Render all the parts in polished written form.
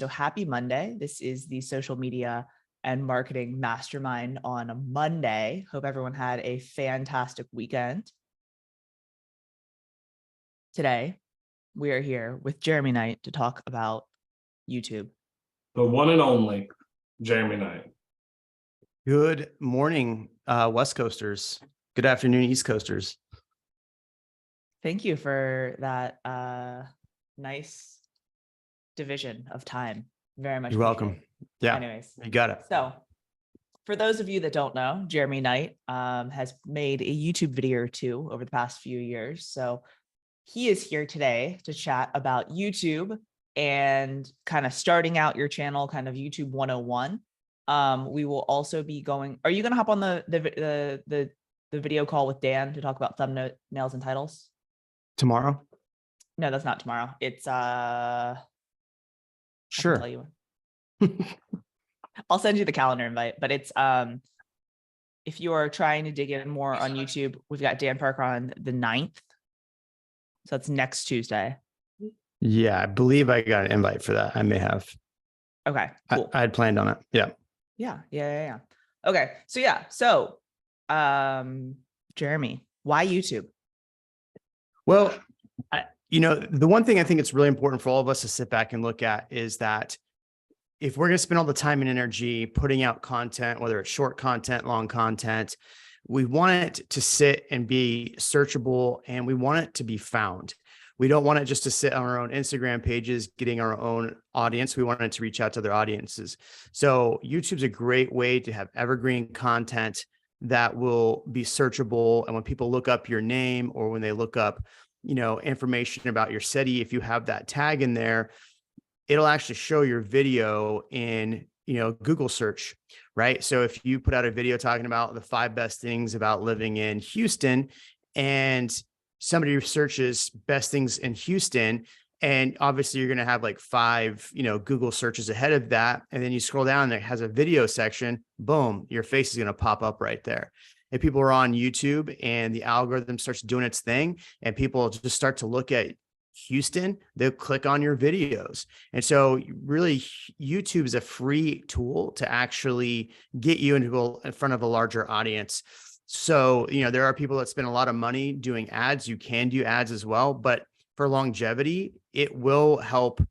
So happy Monday. This is the social media and marketing mastermind on a Monday. Hope everyone had a fantastic weekend. Today, we are here with Jeremy Knight to talk about YouTube. The one and only Jeremy Knight. Good morning, West Coasters. Good afternoon, East Coasters. Thank you for that nice division of time. Very much. You're welcome. Yeah. Anyways, you got it. So for those of you that don't know, Jeremy Knight has made a YouTube video or two over the past few years. So he is here today to chat about YouTube and kind of starting out your channel, kind of YouTube 101. We will also be going. Are you going to hop on the video call with Dan to talk about thumbnails and titles Tomorrow? No, that's not tomorrow. It's Sure. I can tell you. I'll send you the calendar invite, but it's if you are trying to dig in more on YouTube, we've got Dan Parker on the 9th. So that's next Tuesday. Yeah, I believe I got an invite for that. I may have. Okay, cool. I had planned on it. Yeah. Okay, so Jeremy, why YouTube? Well, the one thing I think it's really important for all of us to sit back and look at is that if we're going to spend all the time and energy putting out content, whether it's short content, long content, we want it to sit and be searchable, and we want it to be found. We don't want it just to sit on our own Instagram pages, getting our own audience. We want it to reach out to other audiences. So YouTube's a great way to have evergreen content that will be searchable. And when people look up your name, or when they look up, information about your city, if you have that tag in there, it'll actually show your video in, Google search, right? So if you put out a video talking about the 5 best things about living in Houston, and somebody searches best things in Houston, and obviously you're going to have like 5, Google searches ahead of that. And then you scroll down and it has a video section, boom, your face is going to pop up right there. If people are on YouTube and the algorithm starts doing its thing and people just start to look at Houston, they'll click on your videos. And so really YouTube is a free tool to actually get you in front of a larger audience. So, there are people that spend a lot of money doing ads. You can do ads as well, but for longevity, it will help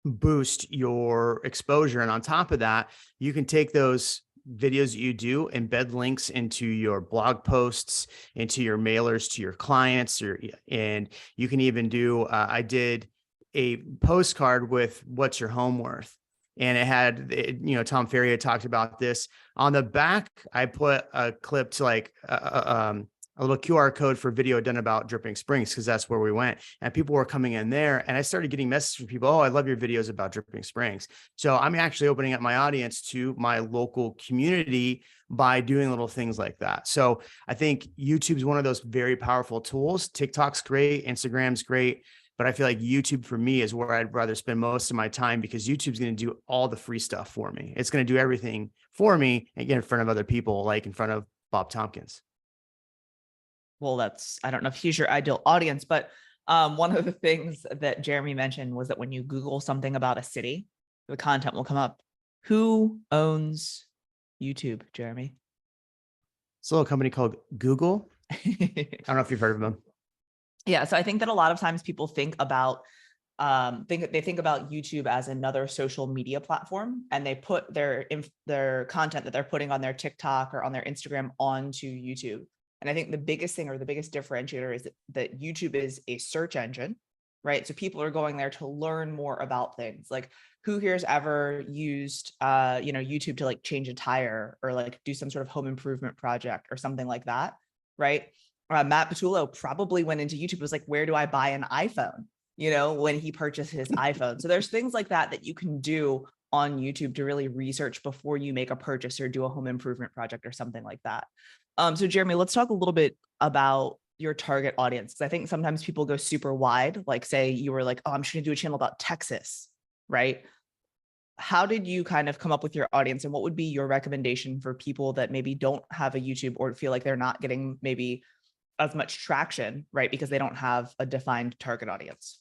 boost your exposure. And on top of that, you can take those videos that you do, embed links into your blog posts, into your mailers to your clients, and you can even do, I did a postcard with what's your home worth. And it had, Tom Ferry had talked about this. On the back, I put a clip to like a little QR code for video done about Dripping Springs, because that's where we went. And people were coming in there, and I started getting messages from people. Oh, I love your videos about Dripping Springs. So I'm actually opening up my audience to my local community by doing little things like that. So I think YouTube is one of those very powerful tools. TikTok's great. Instagram's great. But I feel like YouTube for me is where I'd rather spend most of my time, because YouTube's going to do all the free stuff for me. It's going to do everything for me and get in front of other people, like in front of Bob Tompkins. Well, I don't know if he's your ideal audience, but one of the things that Jeremy mentioned was that when you Google something about a city, the content will come up. Who owns YouTube, Jeremy? It's a little company called Google. I don't know if you've heard of them. Yeah. So I think that a lot of times people think about YouTube as another social media platform, and they put their content that they're putting on their TikTok or on their Instagram onto YouTube. And I think the biggest thing, or the biggest differentiator, is that YouTube is a search engine, right? So people are going there to learn more about things. Like, who here has ever used, YouTube to like change a tire, or like do some sort of home improvement project or something like that, right? Matt Patullo probably went into YouTube, was like, where do I buy an iPhone? When he purchased his iPhone. So there's things like that you can do on YouTube to really research before you make a purchase or do a home improvement project or something like that. So Jeremy, let's talk a little bit about your target audience, because I think sometimes people go super wide. Like, say you were like, oh, I'm just going to do a channel about Texas, right? How did you kind of come up with your audience, and what would be your recommendation for people that maybe don't have a YouTube, or feel like they're not getting maybe as much traction, right? Because they don't have a defined target audience.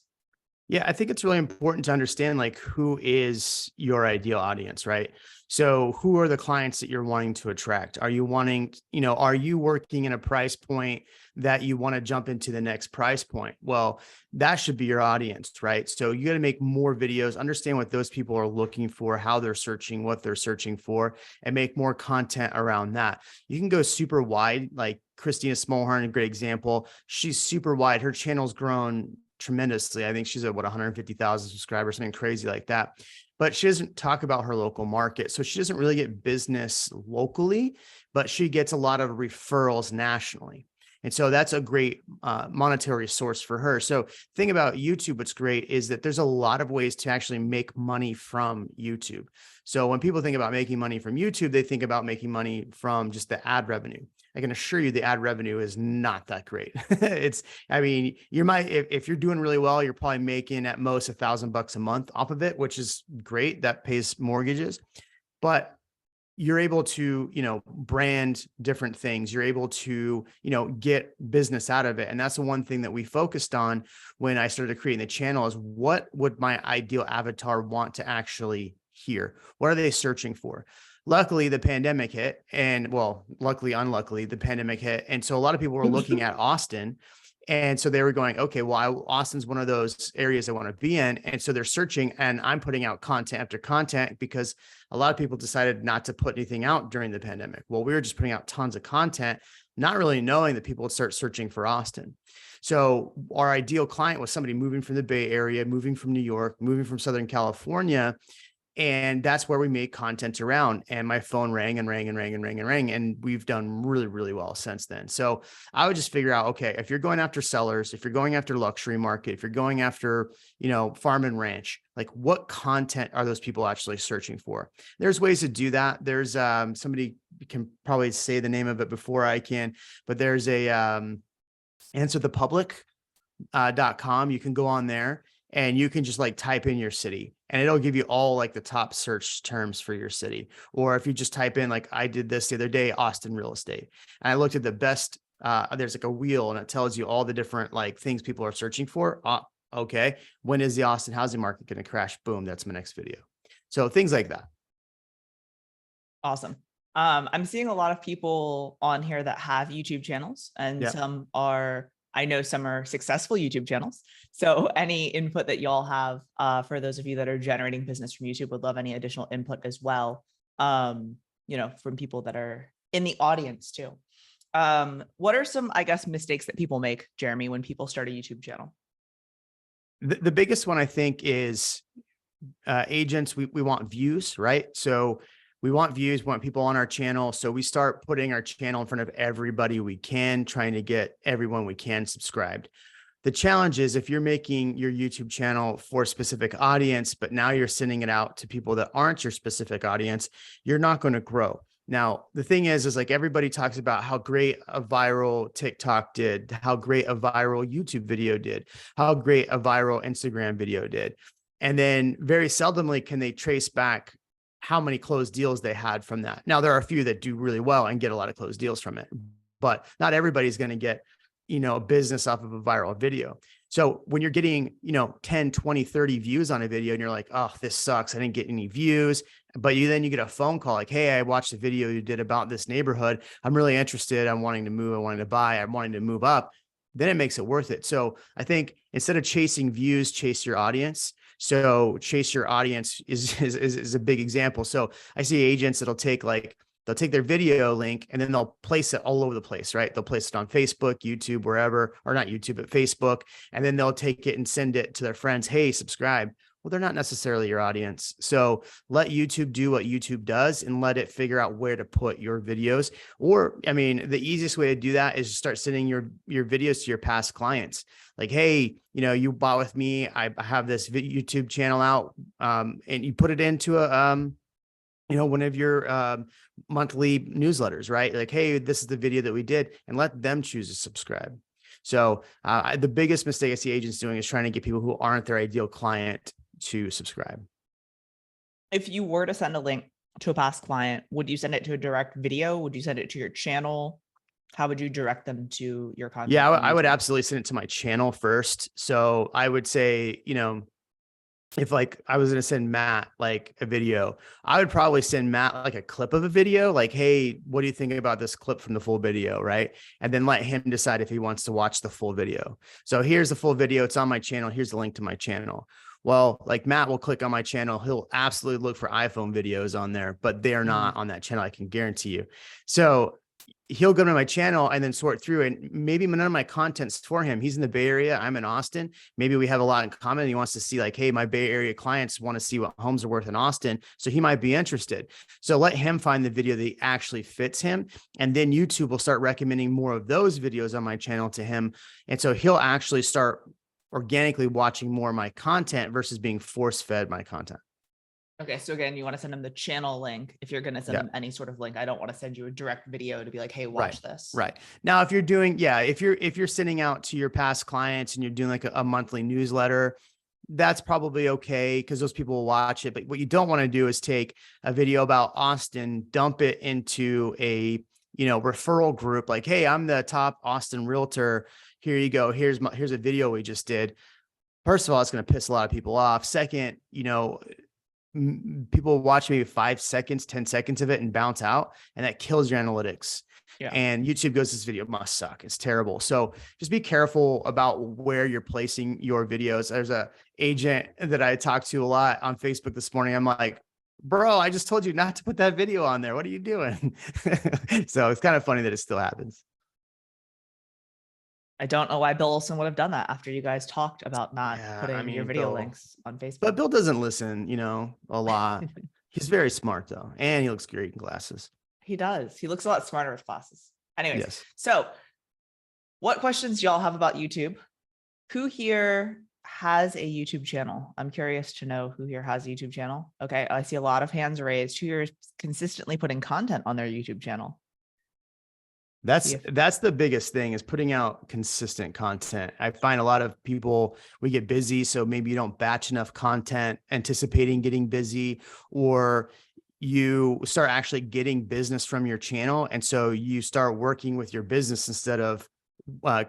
Yeah, I think it's really important to understand like who is your ideal audience, right? So who are the clients that you're wanting to attract? Are you wanting, are you working in a price point that you want to jump into the next price point? Well, that should be your audience, right? So you got to make more videos, understand what those people are looking for, how they're searching, what they're searching for, and make more content around that. You can go super wide, like Christina Smallhorn, a great example. She's super wide. Her channel's grown tremendously. I think she's at 150,000 subscribers, something crazy like that. But she doesn't talk about her local market. So she doesn't really get business locally, but she gets a lot of referrals nationally. And so that's a great monetary source for her. So thing about YouTube, what's great is that there's a lot of ways to actually make money from YouTube. So when people think about making money from YouTube, they think about making money from just the ad revenue. I can assure you the ad revenue is not that great. I mean, you might, if you're doing really well, you're probably making at most $1,000 a month off of it, which is great. That pays mortgages, but you're able to, brand different things. You're able to, get business out of it. And that's the one thing that we focused on when I started creating the channel is what would my ideal avatar want to actually hear? What are they searching for? Luckily, the pandemic hit, and well, luckily, unluckily, the pandemic hit. And so a lot of people were looking at Austin. And so they were going, okay, well, Austin's one of those areas I want to be in. And so they're searching, and I'm putting out content after content because a lot of people decided not to put anything out during the pandemic. Well, we were just putting out tons of content, not really knowing that people would start searching for Austin. So our ideal client was somebody moving from the Bay Area, moving from New York, moving from Southern California. And that's where we made content around. And my phone rang and rang and rang and rang and rang. And we've done really, really well since then. So I would just figure out, okay, if you're going after sellers, if you're going after luxury market, if you're going after, farm and ranch, like what content are those people actually searching for? There's ways to do that. There's somebody can probably say the name of it before I can, but there's a answerthepublic.com. You can go on there and you can just like type in your city and it'll give you all like the top search terms for your city. Or if you just type in, like I did this the other day, Austin real estate, and I looked at the best, there's like a wheel and it tells you all the different like things people are searching for. Okay. When is the Austin housing market going to crash? Boom. That's my next video. So things like that. Awesome. I'm seeing a lot of people on here that have YouTube channels, and I know some are successful YouTube channels. So any input that y'all have for those of you that are generating business from YouTube, would love any additional input as well. From people that are in the audience too. What are some, I guess, mistakes that people make, Jeremy, when people start a YouTube channel? The biggest one I think is agents. We want views, right? So we want views, we want people on our channel. So we start putting our channel in front of everybody we can, trying to get everyone we can subscribed. The challenge is if you're making your YouTube channel for a specific audience, but now you're sending it out to people that aren't your specific audience, you're not going to grow. Now, the thing is like everybody talks about how great a viral TikTok did, how great a viral YouTube video did, how great a viral Instagram video did. And then very seldomly can they trace back how many closed deals they had from that. Now, there are a few that do really well and get a lot of closed deals from it, but not everybody's going to get, a business off of a viral video. So when you're getting, 10, 20, 30 views on a video and you're like, oh, this sucks, I didn't get any views. But then you get a phone call like, hey, I watched the video you did about this neighborhood. I'm really interested. I'm wanting to move. I'm wanting to buy. I'm wanting to move up. Then it makes it worth it. So I think instead of chasing views, chase your audience. So chase your audience is a big example. So I see agents that'll take their video link and then they'll place it all over the place, right? They'll place it on Facebook, YouTube, wherever, or not YouTube, but Facebook. And then they'll take it and send it to their friends. Hey, subscribe. Well, they're not necessarily your audience. So let YouTube do what YouTube does and let it figure out where to put your videos. Or, the easiest way to do that is to start sending your videos to your past clients. Like, hey, you bought with me. I have this YouTube channel out, and you put it into one of your monthly newsletters, right? Like, hey, this is the video that we did, and let them choose to subscribe. So the biggest mistake I see agents doing is trying to get people who aren't their ideal client to subscribe. If you were to send a link to a past client, would you send it to a direct video? Would you send it to your channel? How would you direct them to your content? Yeah, on I would YouTube? absolutely send it to my channel first. So I would say, if like I was going to send Matt like a video, I would probably send Matt like a clip of a video, like, hey, what do you think about this clip from the full video? Right. And then let him decide if he wants to watch the full video. So here's the full video. It's on my channel. Here's the link to my channel. Well, like Matt will click on my channel. He'll absolutely look for iPhone videos on there, but they're not on that channel. I can guarantee you. So he'll go to my channel and then sort through, and maybe none of my content's for him. He's in the Bay Area. I'm in Austin. Maybe we have a lot in common. He wants to see like, hey, my Bay Area clients want to see what homes are worth in Austin. So he might be interested. So let him find the video that actually fits him. And then YouTube will start recommending more of those videos on my channel to him. And so he'll actually start organically watching more of my content versus being force fed my content. Okay, so again, you want to send them the channel link. If you're going to send them any sort of link, I don't want to send you a direct video to be like, hey, watch this. Right. Now, if you're doing, if you're sending out to your past clients and you're doing like a monthly newsletter, that's probably okay because those people will watch it. But what you don't want to do is take a video about Austin, dump it into a, referral group like, hey, I'm the top Austin realtor. Here you go. Here's a video we just did. First of all, it's going to piss a lot of people off. Second, people watch maybe 5 seconds, 10 seconds of it and bounce out, and that kills your analytics. Yeah. And YouTube goes, this video must suck. It's terrible. So just be careful about where you're placing your videos. There's a agent that I talked to a lot on Facebook this morning. I'm like, bro, I just told you not to put that video on there. What are you doing? So it's kind of funny that it still happens. I don't know why Bill Olson would have done that after you guys talked about not putting your video links on Facebook. But Bill doesn't listen, a lot. He's very smart though. And he looks great in glasses. He does. He looks a lot smarter with glasses. Anyways, So what questions do y'all have about YouTube? Who here has a YouTube channel? I'm curious to know who here has a YouTube channel. Okay, I see a lot of hands raised. Who here is consistently putting content on their YouTube channel? That's the biggest thing, is putting out consistent content. I find a lot of people, we get busy. So maybe you don't batch enough content, anticipating getting busy, or you start actually getting business from your channel. And so you start working with your business instead of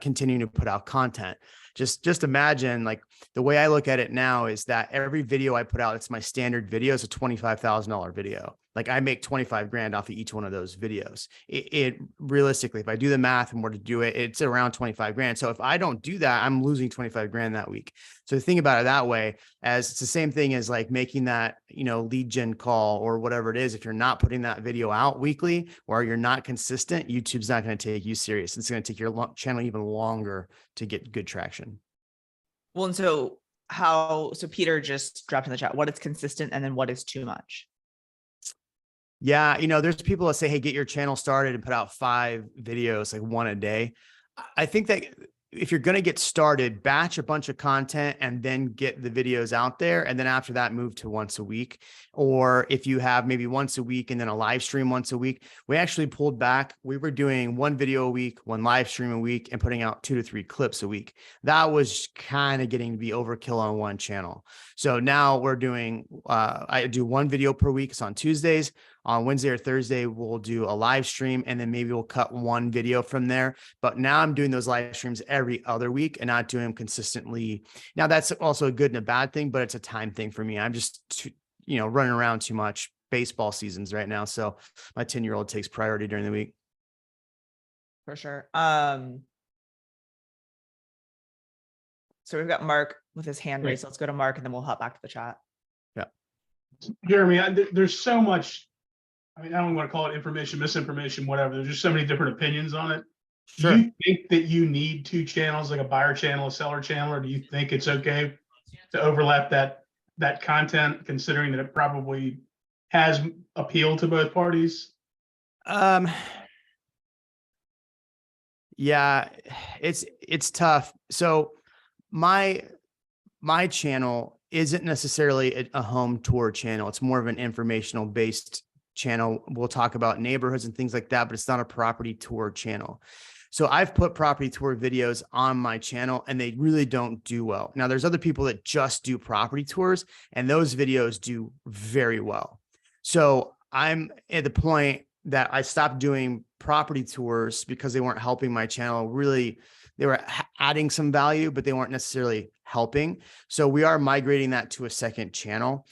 continuing to put out content. Just imagine, like, the way I look at it now is that every video I put out, it's my standard video. It's a $25,000 video. Like, I make 25 grand off of each one of those videos. It realistically, if I do the math and were to do it, it's around 25 grand. So if I don't do that, I'm losing 25 grand that week. So think about it that way, as it's the same thing as like making that, lead gen call or whatever it is. If you're not putting that video out weekly, or you're not consistent, YouTube's not going to take you serious. It's going to take your channel even longer to get good traction. Well, and so Peter just dropped in the chat, what is consistent and then what is too much? Yeah. There's people that say, hey, get your channel started and put out 5 videos, like 1 a day. I think that if you're going to get started, batch a bunch of content and then get the videos out there. And then after that, move to once a week. Or if you have maybe once a week and then a live stream once a week, we actually pulled back. We were doing 1 video a week, 1 live stream a week, and putting out 2 to 3 clips a week. That was kind of getting to be overkill on one channel. So now we're doing, I do 1 video per week. It's on Tuesdays. On Wednesday or Thursday, we'll do a live stream, and then maybe we'll cut 1 video from there. But now I'm doing those live streams every other week and not doing them consistently. Now that's also a good and a bad thing, but it's a time thing for me. I'm just, running around too much. Baseball seasons right now. So my 10-year-old takes priority during the week. For sure. So we've got Mark with his hand raised. So let's go to Mark and then we'll hop back to the chat. Yeah. Jeremy, there's so much, I don't want to call it information, misinformation, whatever. There's just so many different opinions on it. Sure. Do you think that you need 2 channels, like a buyer channel, a seller channel, or do you think it's okay to overlap that content, considering that it probably has appeal to both parties? Yeah, it's tough. So my channel isn't necessarily a home tour channel. It's more of an informational based channel. We'll talk about neighborhoods and things like that, but it's not a property tour channel. So I've put property tour videos on my channel and they really don't do well. Now there's other people that just do property tours and those videos do very well. So I'm at the point that I stopped doing property tours because they weren't helping my channel. Really, they were adding some value, but they weren't necessarily helping. So we are migrating that to a second channel.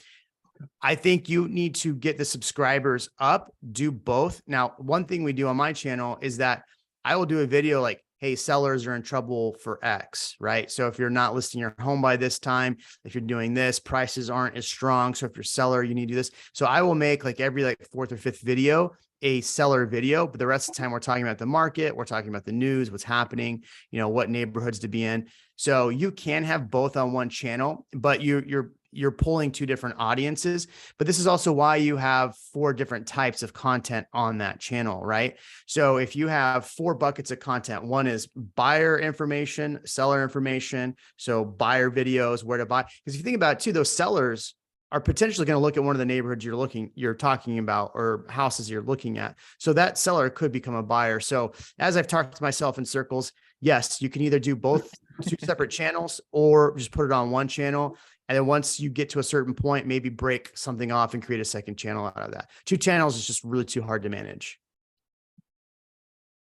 I think you need to get the subscribers up, do both. Now, one thing we do on my channel is that I will do a video like, hey, sellers are in trouble for X, right? So if you're not listing your home by this time, if you're doing this, prices aren't as strong. So if you're a seller, you need to do this. So I will make like every like fourth or fifth video a seller video, but the rest of the time we're talking about the market, we're talking about the news, what's happening, you know, what neighborhoods to be in. So you can have both on one channel, but you're pulling two different audiences. But this is also why you have 4 different types of content on that channel, right? So if you have 4 buckets of content, one is buyer information, seller information. So buyer videos, where to buy. Because if you think about it too, those sellers are potentially going to look at one of the neighborhoods you're talking about, or houses you're looking at. So that seller could become a buyer. So as I've talked to myself in circles, yes, you can either do both 2 separate channels or just put it on one channel. And then once you get to a certain point, maybe break something off and create a second channel out of that. 2 channels is just really too hard to manage.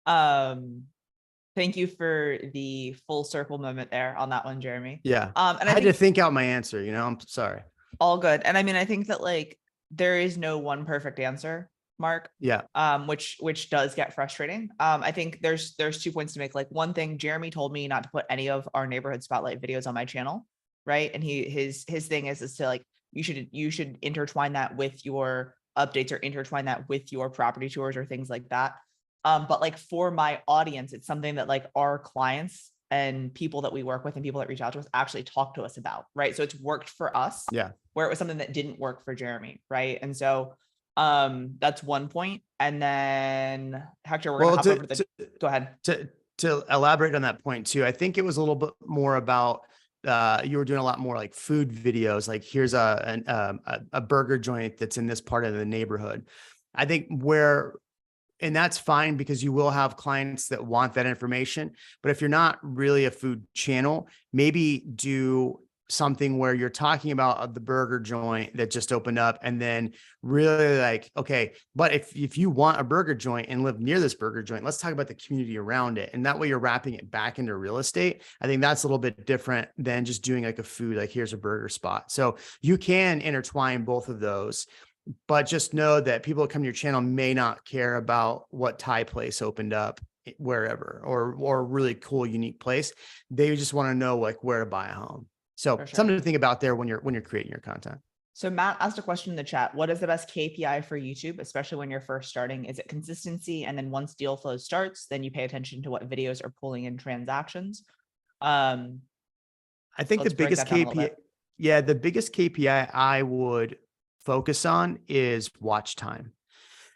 Thank you for the full circle moment there on that one, Jeremy. Yeah. And I had to think out my answer, you know, I'm sorry. All good. And I mean, I think that like there is no one perfect answer, Mark. Yeah. Which does get frustrating. I think there's 2 points to make. Like, one thing, Jeremy told me not to put any of our neighborhood spotlight videos on my channel, right? And his thing is to like, you should intertwine that with your updates or intertwine that with your property tours or things like that. But like for my audience, it's something that like our clients and people that we work with and people that reach out to us actually talk to us about, right? So it's worked for us. Yeah. Where it was something that didn't work for Jeremy, right? And so that's one point. And then Hector, we're gonna hop over to the go ahead. To elaborate on that point too, I think it was a little bit more about you were doing a lot more like food videos, like here's a burger joint that's in this part of the neighborhood. I think and that's fine because you will have clients that want that information. But if you're not really a food channel, maybe do something where you're talking about the burger joint that just opened up, and then really like, okay, but if you want a burger joint and live near this burger joint, let's talk about the community around it. And that way you're wrapping it back into real estate. I think that's a little bit different than just doing like a food, like here's a burger spot. So you can intertwine both of those. But just know that people that come to your channel may not care about what Thai place opened up wherever, or really cool, unique place. They just want to know like where to buy a home. So something to think about there when you're creating your content. So Matt asked a question in the chat. What is the best KPI for YouTube, especially when you're first starting? Is it consistency? And then once deal flow starts, then you pay attention to what videos are pulling in transactions. I think the biggest KPI, the biggest KPI I would focus on is watch time.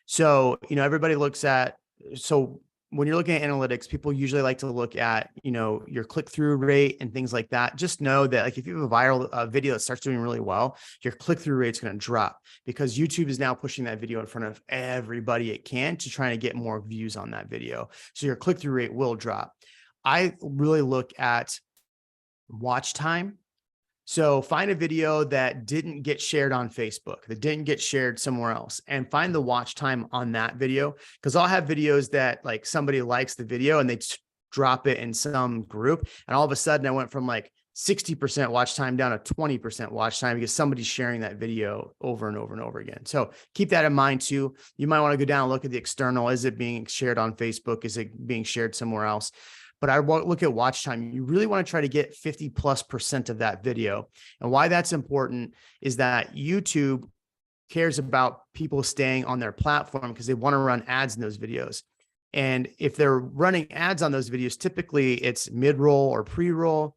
So, you know, everybody looks at, so when you're looking at analytics, people usually like to look at, you know, your click-through rate and things like that. Just know that like if you have a viral video that starts doing really well, your click-through rate is going to drop because YouTube is now pushing that video in front of everybody it can to try to get more views on that video. So your click-through rate will drop. I really look at watch time. So find a video that didn't get shared on Facebook, that didn't get shared somewhere else, and find the watch time on that video. Because I'll have videos that like somebody likes the video and they drop it in some group. And all of a sudden I went from like 60% watch time down to 20% watch time because somebody's sharing that video over and over and over again. So keep that in mind too. You might want to go down and look at the external. Is it being shared on Facebook? Is it being shared somewhere else? But I won't look at watch time. You really want to try to get 50+% of that video. And why that's important is that YouTube cares about people staying on their platform because they want to run ads in those videos. And if they're running ads on those videos, typically it's mid-roll or pre-roll.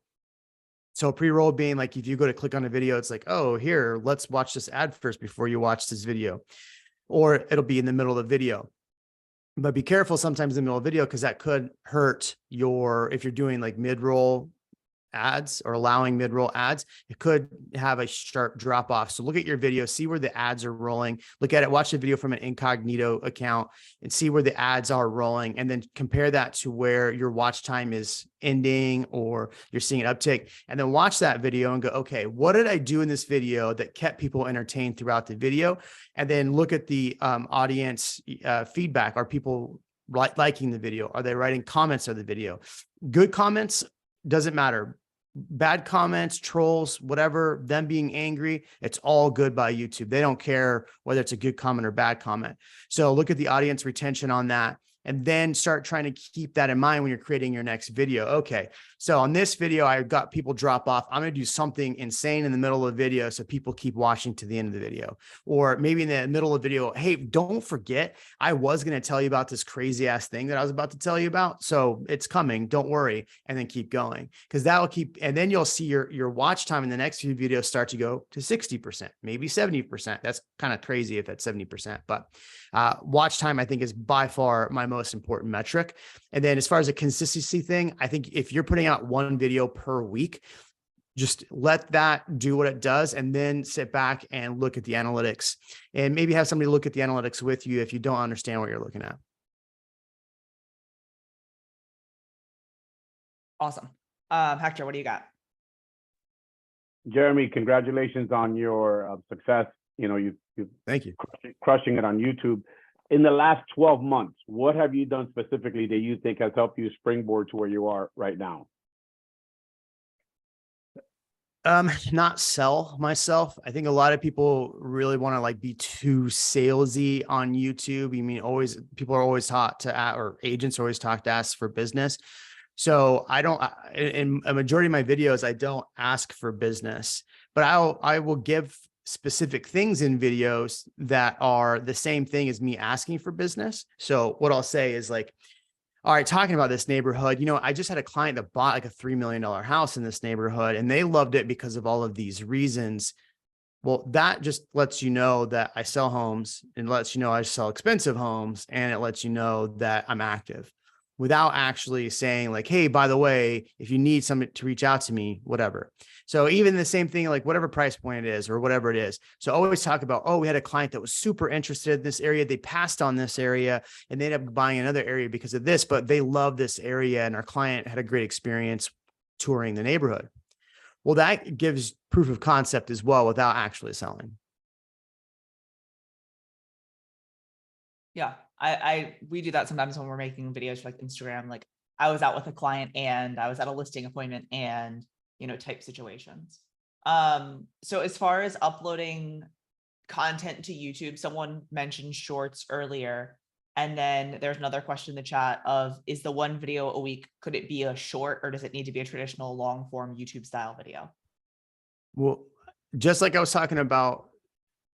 So pre-roll being like, if you go to click on a video, it's like, oh, here, let's watch this ad first before you watch this video. Or it'll be in the middle of the video. But be careful sometimes in the middle of the video because that could hurt if you're doing like mid-roll ads or allowing mid-roll ads, it could have a sharp drop off. So look at your video, see where the ads are rolling, look at it, watch the video from an incognito account and see where the ads are rolling. And then compare that to where your watch time is ending or you're seeing an uptick, and then watch that video and go, okay, what did I do in this video that kept people entertained throughout the video? And then look at the audience feedback. Are people liking the video? Are they writing comments on the video? Good comments, doesn't matter. Bad comments, trolls, whatever, them being angry, it's all good by YouTube. They don't care whether it's a good comment or bad comment. So look at the audience retention on that, and then start trying to keep that in mind when you're creating your next video. Okay, so on this video, I got people drop off. I'm going to do something insane in the middle of the video so people keep watching to the end of the video. Or maybe in the middle of the video, hey, don't forget, I was going to tell you about this crazy ass thing that I was about to tell you about. So it's coming, don't worry, and then keep going. Because that will keep, and then you'll see your watch time in the next few videos start to go to 60%, maybe 70%. That's kind of crazy if that's 70%, but watch time, I think, is by far my most important metric. And then as far as a consistency thing, I think if you're putting out one video per week, just let that do what it does, and then sit back and look at the analytics, and maybe have somebody look at the analytics with you if you don't understand what you're looking at. Awesome. Hector, what do you got? Jeremy, congratulations on your success. You know, you've Thank you. crushing it on YouTube. In the last 12 months, what have you done specifically that you think has helped you springboard to where you are right now? Not sell myself. I think a lot of people really want to like be too salesy on YouTube. You mean always, people are always taught to, or agents are always taught to ask for business. So I don't, in a majority of my videos, I don't ask for business, but I will give specific things in videos that are the same thing as me asking for business. So what I'll say is like, all right, talking about this neighborhood, you know, I just had a client that bought like a $3 million house in this neighborhood, and they loved it because of all of these reasons. Well, that just lets you know that I sell homes, and lets you know I sell expensive homes, and it lets you know that I'm active, without actually saying like, hey, by the way, if you need somebody to reach out to me, whatever. So even the same thing, like whatever price point it is or whatever it is. So always talk about, oh, we had a client that was super interested in this area. They passed on this area and they ended up buying another area because of this, but they love this area. And our client had a great experience touring the neighborhood. Well, that gives proof of concept as well without actually selling. Yeah, we do that sometimes when we're making videos for like Instagram. Like I was out with a client and I was at a listing appointment and, you know, type situations. So as far as uploading content to YouTube, someone mentioned shorts earlier. And then there's another question in the chat of, is the one video a week, could it be a short or does it need to be a traditional long form YouTube style video? Well, just like I was talking about,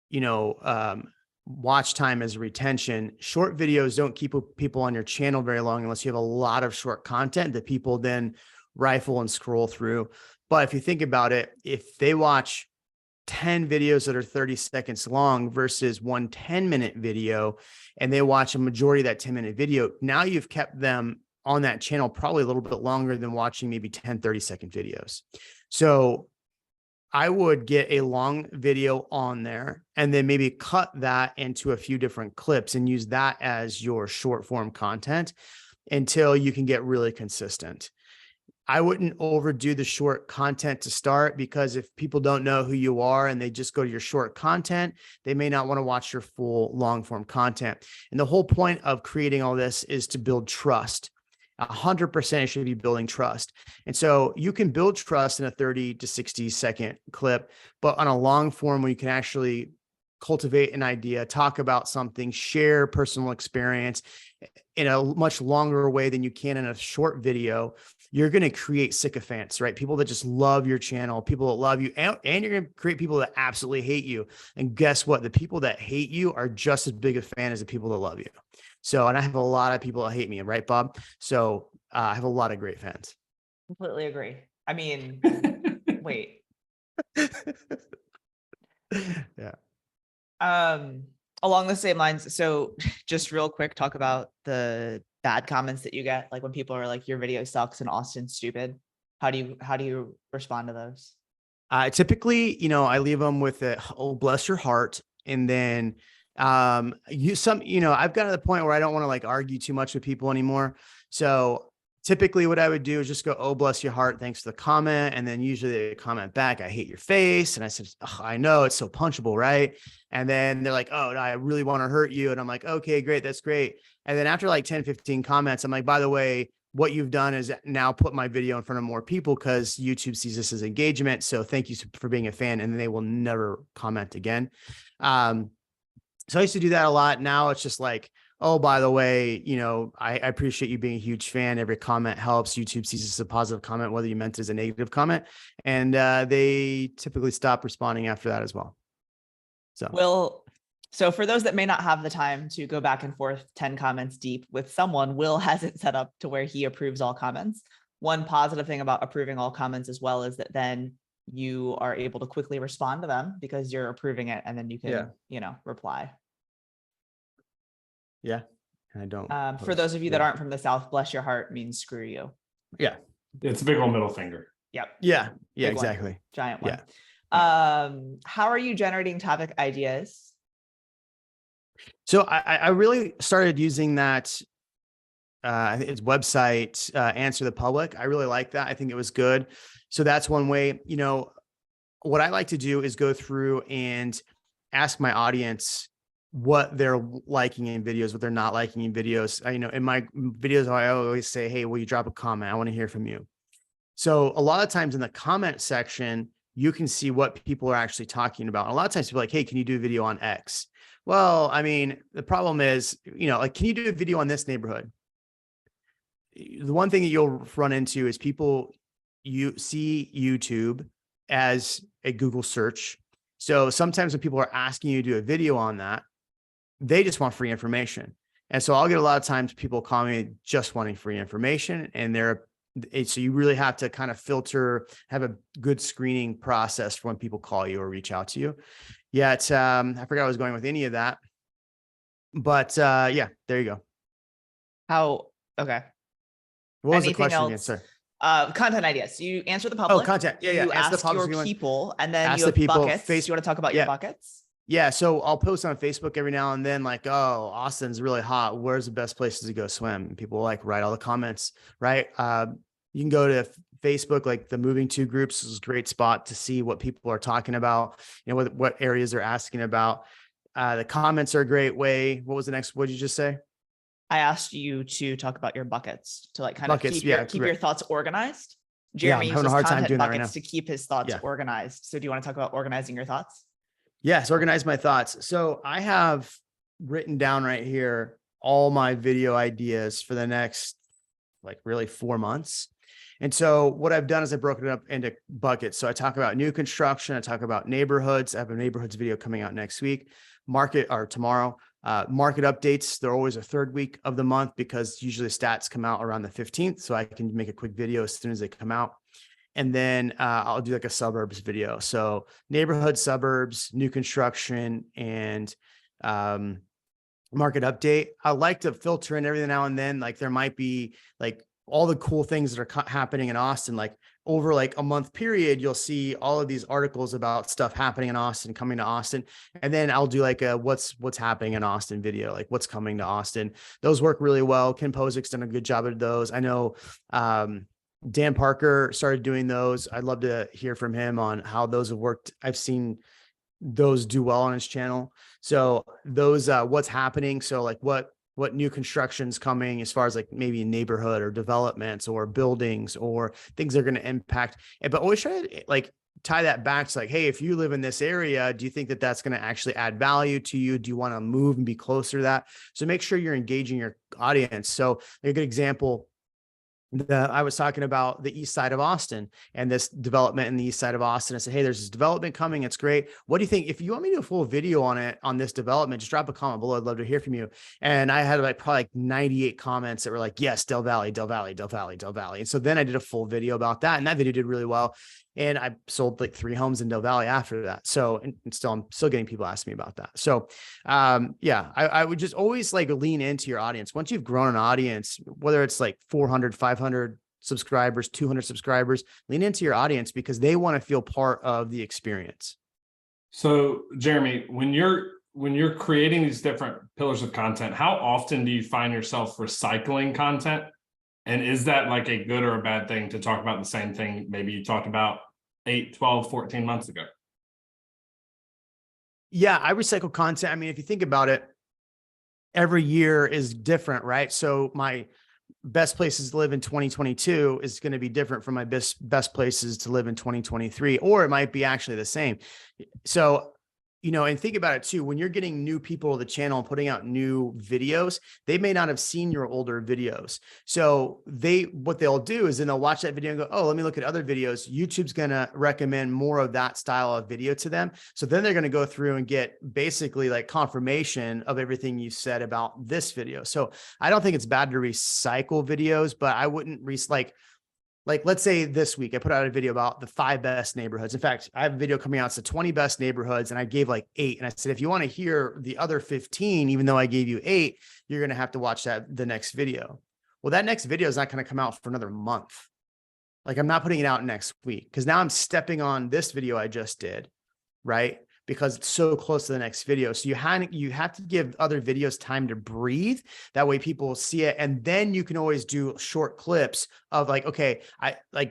you know, watch time as retention, short videos don't keep people on your channel very long unless you have a lot of short content that people then rifle and scroll through. But if you think about it, if they watch 10 videos that are 30 seconds long versus one 10-minute video, and they watch a majority of that 10-minute video, now you've kept them on that channel probably a little bit longer than watching maybe 10, 30-second videos. So I would get a long video on there and then maybe cut that into a few different clips and use that as your short form content until you can get really consistent. I wouldn't overdo the short content to start, because if people don't know who you are and they just go to your short content, they may not want to watch your full long form content. And the whole point of creating all this is to build trust. 100% it should be building trust. And so you can build trust in a 30 to 60 second clip, but on a long form where you can actually cultivate an idea, talk about something, share personal experience in a much longer way than you can in a short video, you're going to create sycophants, right? People that just love your channel, people that love you, and you're going to create people that absolutely hate you. And guess what? The people that hate you are just as big a fan as the people that love you. So, and I have a lot of people that hate me, right, Bob? So I have a lot of great fans. Completely agree. I mean, wait. Yeah. Along the same lines, so just real quick, talk about the bad comments that you get, like when people are like, your video sucks and Austin's stupid. How do you respond to those? Typically, I leave them with a, oh, bless your heart. And then, I've gotten to the point where I don't want to like argue too much with people anymore. So typically what I would do is just go, oh, bless your heart. Thanks for the comment. And then usually they comment back, I hate your face. And I said, oh, I know it's so punchable. Right. And then they're like, oh, no, I really want to hurt you. And I'm like, okay, great. That's great. And then after like 10, 15 comments, I'm like, by the way, what you've done is now put my video in front of more people because YouTube sees this as engagement. So thank you for being a fan. And then they will never comment again. So I used to do that a lot. Now it's just like, oh, by the way, I appreciate you being a huge fan. Every comment helps. YouTube sees this as a positive comment, whether you meant it as a negative comment. And they typically stop responding after that as well. So for those that may not have the time to go back and forth 10 comments deep with someone, Will has it set up to where he approves all comments. One positive thing about approving all comments as well is that then you are able to quickly respond to them because you're approving it, and then you can, reply. Yeah. I don't. For those of you that aren't from the South, bless your heart means screw you. Yeah. It's a big old middle finger. Yep. Yeah. Yeah, Big one. exactly. Giant one. Yeah. How are you generating topic ideas? So I really started using that. I think it's website, Answer the Public. I really like that. I think it was good. So that's one way. What I like to do is go through and ask my audience what they're liking in videos, what they're not liking in videos. In my videos, I always say, hey, will you drop a comment? I want to hear from you. So a lot of times in the comment section, you can see what people are actually talking about. A lot of times people are like, hey, can you do a video on X? Well, the problem is, can you do a video on this neighborhood? The one thing that you'll run into is people, you see YouTube as a Google search. So sometimes when people are asking you to do a video on that, they just want free information. And so I'll get a lot of times people call me just wanting free information, and so you really have to kind of filter, have a good screening process for when people call you or reach out to you. Yet, I forgot I was going with any of that, but yeah, there you go. Okay. What was the Anything question else? again, sir? Content ideas. You answer the public. Oh, content. Yeah. You Ask ask your people, and then ask you the have people, buckets. You want to talk about your buckets? Yeah. So I'll post on Facebook every now and then, like, oh, Austin's really hot. Where's the best places to go swim? And people like write all the comments, right? You can go to Facebook, like the Moving To groups is a great spot to see what people are talking about, what areas they're asking about. The comments are a great way. What was the next? What did you just say? I asked you to talk about your buckets to kind of keep your thoughts organized. Jeremy having a uses hard time content doing that right buckets to keep his thoughts organized. So do you want to talk about organizing your thoughts? Yes, organize my thoughts. So I have written down right here all my video ideas for the next really 4 months. And so what I've done is I've broken it up into buckets. So I talk about new construction. I talk about neighborhoods. I have a neighborhoods video coming out next week, tomorrow. Market updates. They're always a third week of the month because usually stats come out around the 15th. So I can make a quick video as soon as they come out. And then I'll do a suburbs video. So neighborhood, suburbs, new construction, and market update. I like to filter in every now and then. There might be all the cool things that are happening in Austin, over a month period, you'll see all of these articles about stuff happening in Austin, coming to Austin. And then I'll do a what's happening in Austin video, what's coming to Austin. Those work really well. Ken Pozik's done a good job at those. I know Dan Parker started doing those. I'd love to hear from him on how those have worked. I've seen those do well on his channel. So those, what's happening. So what new construction's coming as far as maybe a neighborhood or developments or buildings or things that are going to impact. But always try to tie that back to hey, if you live in this area, do you think that that's going to actually add value to you? Do you want to move and be closer to that? So make sure you're engaging your audience. So a good example, I was talking about the east side of Austin and this development in the east side of Austin. I said, hey, there's this development coming. It's great. What do you think? If you want me to do a full video on this development, just drop a comment below. I'd love to hear from you. And I had probably 98 comments that were yes, Del Valley, Del Valley, Del Valley, Del Valley. And so then I did a full video about that. And that video did really well. And I sold 3 homes in Del Valley after that. So, and still, I'm still getting people asking me about that. So, I would just always lean into your audience. Once you've grown an audience, whether it's 400, 500 subscribers, 200 subscribers. Lean into your audience because they want to feel part of the experience. So Jeremy, when you're creating these different pillars of content, how often do you find yourself recycling content? And is that like a good or a bad thing to talk about the same thing maybe you talked about 8, 12, 14 months ago? Yeah, I recycle content. I mean, if you think about it, every year is different, right? So my best places to live in 2022 is going to be different from my best places to live in 2023, or it might be actually the same. So, and think about it too, when you're getting new people to the channel and putting out new videos, they may not have seen your older videos. So what they'll do is then they'll watch that video and go, oh, let me look at other videos. YouTube's going to recommend more of that style of video to them. So then they're going to go through and get basically like confirmation of everything you said about this video. So I don't think it's bad to recycle videos, but I wouldn't like, let's say this week, I put out a video about the 5 best neighborhoods. In fact, I have a video coming out. It's the 20 best neighborhoods. And I gave like 8. And I said, if you want to hear the other 15, even though I gave you 8, you're going to have to watch the next video. Well, that next video is not going to come out for another month. Like I'm not putting it out next week because now I'm stepping on this video I just did, right? Because it's so close to the next video. So you have to give other videos time to breathe. That way people will see it. And then you can always do short clips of like, okay,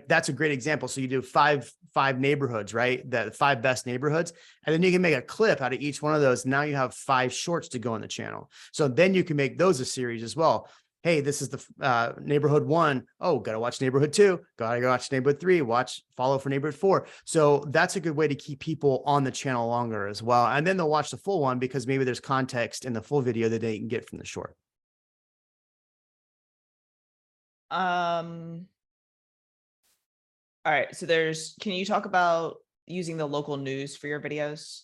that's a great example. So you do five neighborhoods, right? The 5 best neighborhoods. And then you can make a clip out of each one of those. Now you have 5 shorts to go on the channel. So then you can make those a series as well. Hey, this is the neighborhood 1. Oh, got to watch neighborhood 2. Got to go watch neighborhood 3. Follow for neighborhood 4. So that's a good way to keep people on the channel longer as well. And then they'll watch the full one because maybe there's context in the full video that they can get from the short. All right. So can you talk about using the local news for your videos?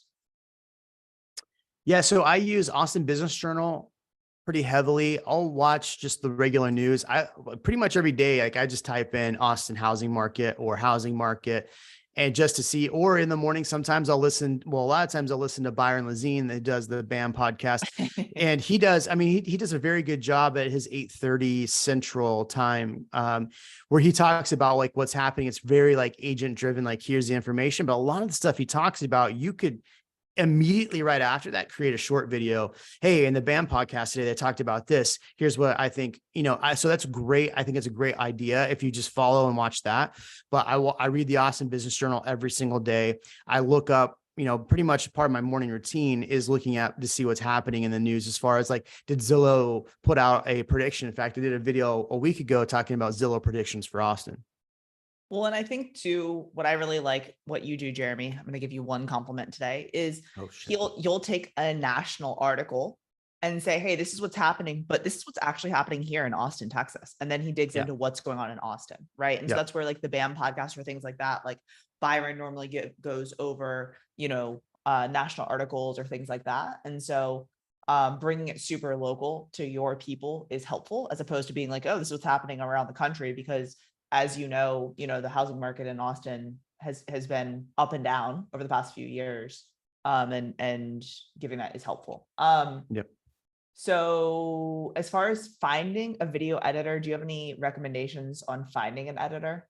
Yeah. So I use Austin Business Journal pretty heavily. I'll watch just the regular news. I pretty much every day, like I just type in Austin housing market or housing market and just to see, or in the morning, sometimes a lot of times I'll listen to Byron Lazine that does the BAM podcast. And he does a very good job at his 8:30 Central time, where he talks about like what's happening. It's very like agent driven, like here's the information, but a lot of the stuff he talks about, you could immediately right after that create a short video. Hey, in the BAM podcast today, they talked about this. Here's what I think, so that's great. I think it's a great idea if you just follow and watch that. But I read the Austin Business Journal every single day. I look up, pretty much part of my morning routine is looking at to see what's happening in the news as far as like, did Zillow put out a prediction? In fact, I did a video a week ago talking about Zillow predictions for Austin. Well, and I think too, what I really like what you do, Jeremy, I'm going to give you one compliment today, is you'll take a national article and say, hey, this is what's happening, but this is what's actually happening here in Austin, Texas. And then he digs into what's going on in Austin. Right. And so that's where like the BAM podcast or things like that, like Byron normally goes over, national articles or things like that. And so bringing it super local to your people is helpful as opposed to being like, oh, this is what's happening around the country, because as the housing market in Austin has been up and down over the past few years, and giving that is helpful. So as far as finding a video editor, do you have any recommendations on finding an editor?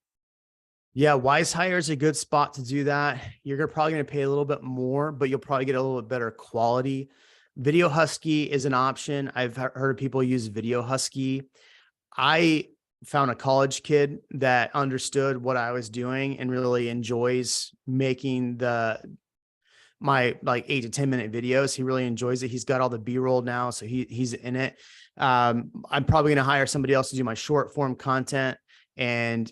Yeah, WiseHire is a good spot to do that. You're probably going to pay a little bit more, but you'll probably get a little bit better quality. Video Husky is an option. I've heard of people use Video Husky. I found a college kid that understood what I was doing and really enjoys making my like 8 to 10 minute videos. He really enjoys it. He's got all the B-roll now, so he's in it. I'm probably going to hire somebody else to do my short form content and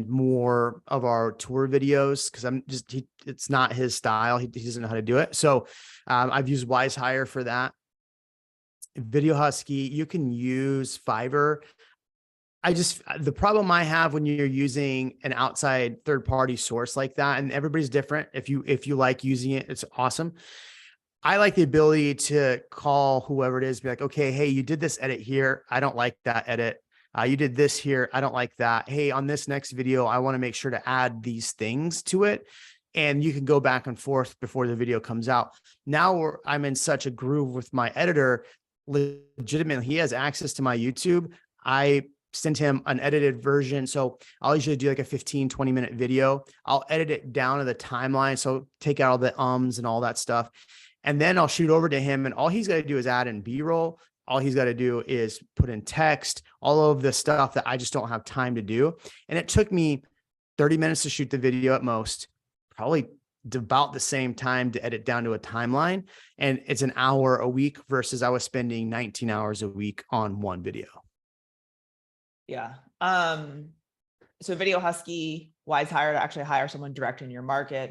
more of our tour videos because it's not his style. He doesn't know how to do it. So I've used WiseHire for that. Video Husky, you can use Fiverr. The problem I have when you're using an outside third-party source like that, and everybody's different. If you like using it, it's awesome. I like the ability to call whoever it is, be like, okay, hey, you did this edit here. I don't like that edit. You did this here. I don't like that. Hey, on this next video, I want to make sure to add these things to it. And you can go back and forth before the video comes out. Now I'm in such a groove with my editor. Legitimately, he has access to my YouTube. I send him an edited version. So I'll usually do like a 15-20 minute video. I'll edit it down to the timeline. So take out all the ums and all that stuff. And then I'll shoot over to him, and all he's got to do is add in B-roll. All he's got to do is put in text, all of the stuff that I just don't have time to do. And it took me 30 minutes to shoot the video at most, probably about the same time to edit down to a timeline. And it's an hour a week versus I was spending 19 hours a week on one video. Yeah. So Video Husky, wise hire to actually hire someone direct in your market.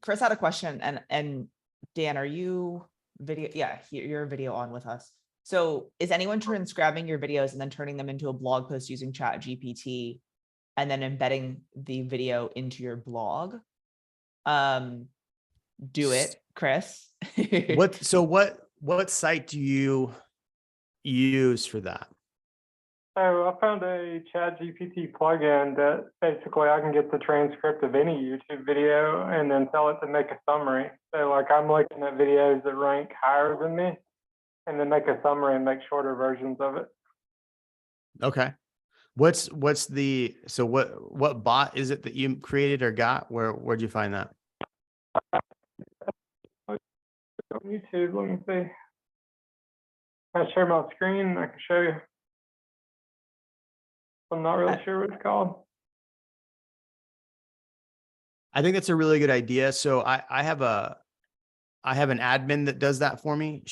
Chris had a question, and Dan, are you video? Yeah, you're a video on with us. So is anyone transcribing your videos and then turning them into a blog post using Chat GPT and then embedding the video into your blog? Do it, Chris. What site do you use for that? So I found a Chat GPT plugin that basically I can get the transcript of any YouTube video and then tell it to make a summary. So like I'm looking at videos that rank higher than me and then make a summary and make shorter versions of it. Okay. What bot is it that you created or got? Where'd you find that? On YouTube, let me see. I share my screen and I can show you. I'm not really sure what it's called. I think that's a really good idea. So I have an admin that does that for me.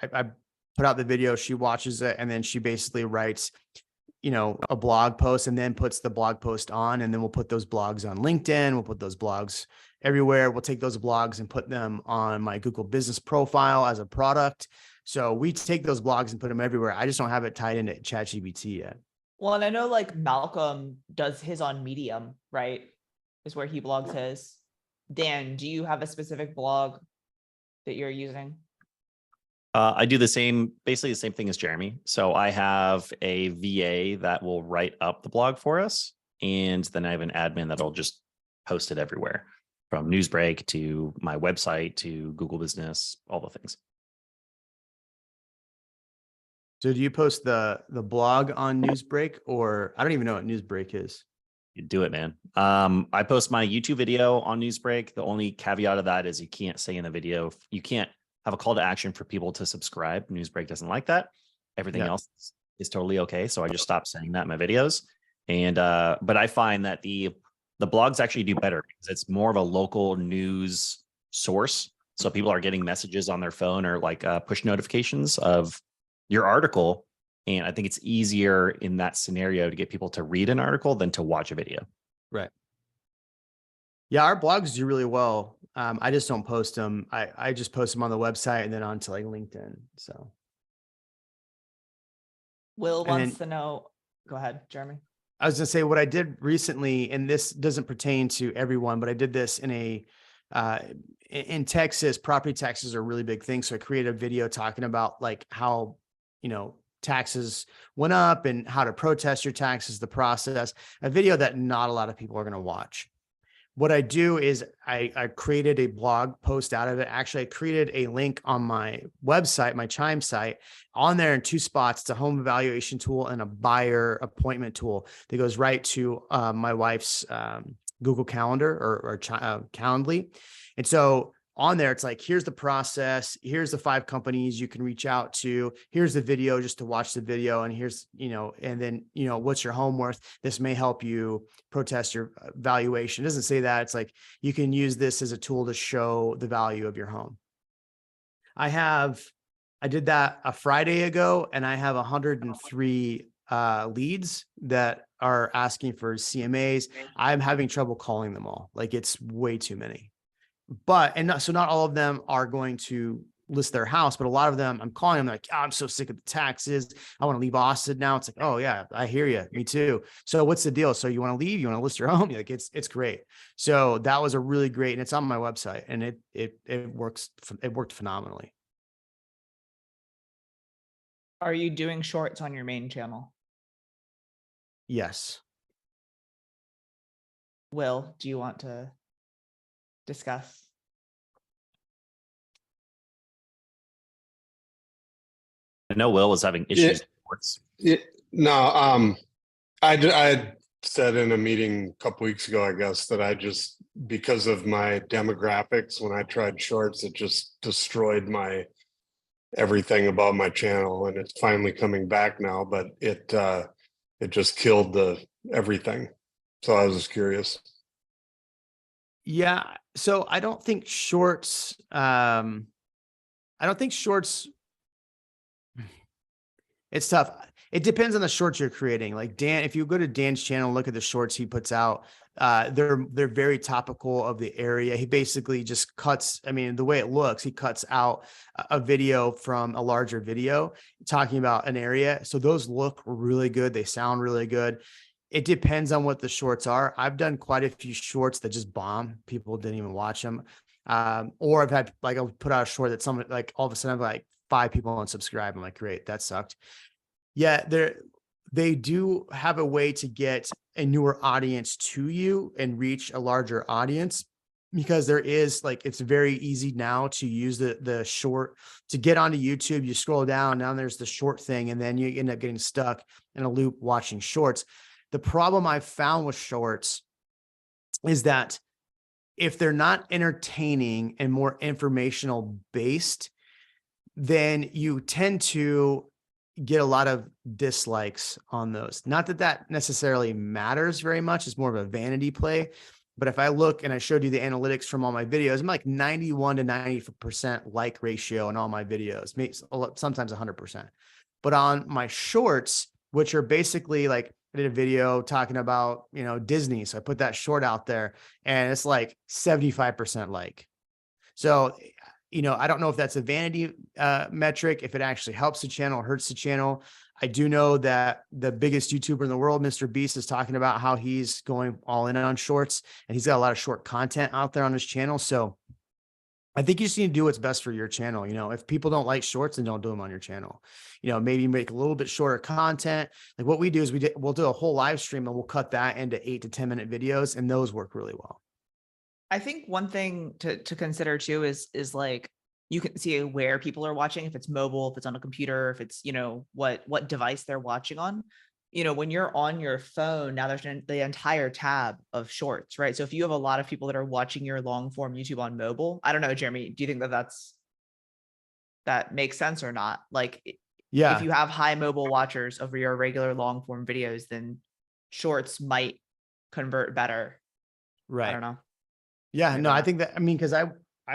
I put out the video, she watches it, and then she basically writes, a blog post and then puts the blog post on, and then we'll put those blogs on LinkedIn. We'll put those blogs everywhere. We'll take those blogs and put them on my Google business profile as a product. So we take those blogs and put them everywhere. I just don't have it tied into ChatGPT yet. Well, and I know like Malcolm does his on Medium, right? Is where he blogs his. Dan, do you have a specific blog that you're using? I do basically the same thing as Jeremy. So I have a VA that will write up the blog for us. And then I have an admin that'll just post it everywhere, from Newsbreak to my website to Google Business, all the things. So do you post the blog on Newsbreak, or I don't even know what Newsbreak is? You do it, man. I post my YouTube video on Newsbreak. The only caveat of that is you can't say in the video, you can't have a call to action for people to subscribe. Newsbreak doesn't like that. Everything else is totally okay. So I just stopped saying that in my videos. And but I find that the blogs actually do better because it's more of a local news source. So people are getting messages on their phone or like push notifications of your article. And I think it's easier in that scenario to get people to read an article than to watch a video. Right. Yeah, our blogs do really well. I just don't post them. I just post them on the website and then onto like LinkedIn. So Will wants to know. Go ahead, Jeremy. I was gonna say what I did recently, and this doesn't pertain to everyone, but I did this in Texas. Property taxes are a really big thing. So I created a video talking about like how, taxes went up and how to protest your taxes, the process, a video that not a lot of people are going to watch. What I do is I created a blog post out of it. Actually, I created a link on my website, my Chime site, on there in two spots, it's a home evaluation tool and a buyer appointment tool that goes right to my wife's Google Calendar or Calendly. And so on there, it's like, here's the process. Here's the 5 companies you can reach out to. Here's the video just to watch the video. And here's, and then, what's your home worth? This may help you protest your valuation. It doesn't say that. It's like, you can use this as a tool to show the value of your home. I did that a Friday ago, and I have 103 leads that are asking for CMAs. I'm having trouble calling them all. Like, it's way too many. So not all of them are going to list their house, but a lot of them, I'm calling them like, oh, I'm so sick of the taxes. I want to leave Austin now. It's like, oh yeah, I hear you. Me too. So what's the deal? So you want to leave? You want to list your home? Like, it's great. So that was a really great, and it's on my website, and it works. It worked phenomenally. Are you doing shorts on your main channel? Yes. Will, do you want to discuss? I know Will was having issues. No, I said in a meeting a couple weeks ago, I guess, that I just, because of my demographics, when I tried shorts, it just destroyed my everything about my channel, and it's finally coming back now, but it just killed everything. So I was just curious. Yeah. So I don't think shorts, it's tough. It depends on the shorts you're creating. Like Dan, if you go to Dan's channel, look at the shorts he puts out. They're very topical of the area. He basically just cuts. I mean, the way it looks, he cuts out a video from a larger video talking about an area. So those look really good. They sound really good. It depends on what the shorts are. I've done quite a few shorts that just bomb. People didn't even watch them. Or I've had, like, I'll put out a short that someone, like, all of a sudden I've like 5 people unsubscribe. I'm like, great, that sucked. Yeah, they do have a way to get a newer audience to you and reach a larger audience, because there is, like, it's very easy now to use the short to get onto YouTube. You scroll down, now there's the short thing, and then you end up getting stuck in a loop watching shorts. The problem I've found with shorts is that if they're not entertaining and more informational based, then you tend to get a lot of dislikes on those. Not that that necessarily matters very much. It's more of a vanity play. But if I look, and I showed you the analytics from all my videos, I'm like 91 to 90% like ratio in all my videos, sometimes 100%. But on my shorts, which are basically like, I did a video talking about, Disney. So I put that short out there and it's like 75% like. So, I don't know if that's a vanity metric, if it actually helps the channel, hurts the channel. I do know that the biggest YouTuber in the world, Mr. Beast, is talking about how he's going all in on shorts, and he's got a lot of short content out there on his channel. So I think you just need to do what's best for your channel. If people don't like shorts, then don't do them on your channel. Maybe make a little bit shorter content. Like what we do is we'll do a whole live stream and we'll cut that into 8 to 10 minute videos, and those work really well. I think one thing to consider too is like, you can see where people are watching, if it's mobile, if it's on a computer, if it's, what device they're watching on. When you're on your phone, now there's the entire tab of shorts, right? So if you have a lot of people that are watching your long form YouTube on mobile, I don't know, Jeremy, do you think that makes sense or not? Like, yeah, if you have high mobile watchers over your regular long form videos, then shorts might convert better. right. I don't know. Yeah, Maybe no, I not. think that, because I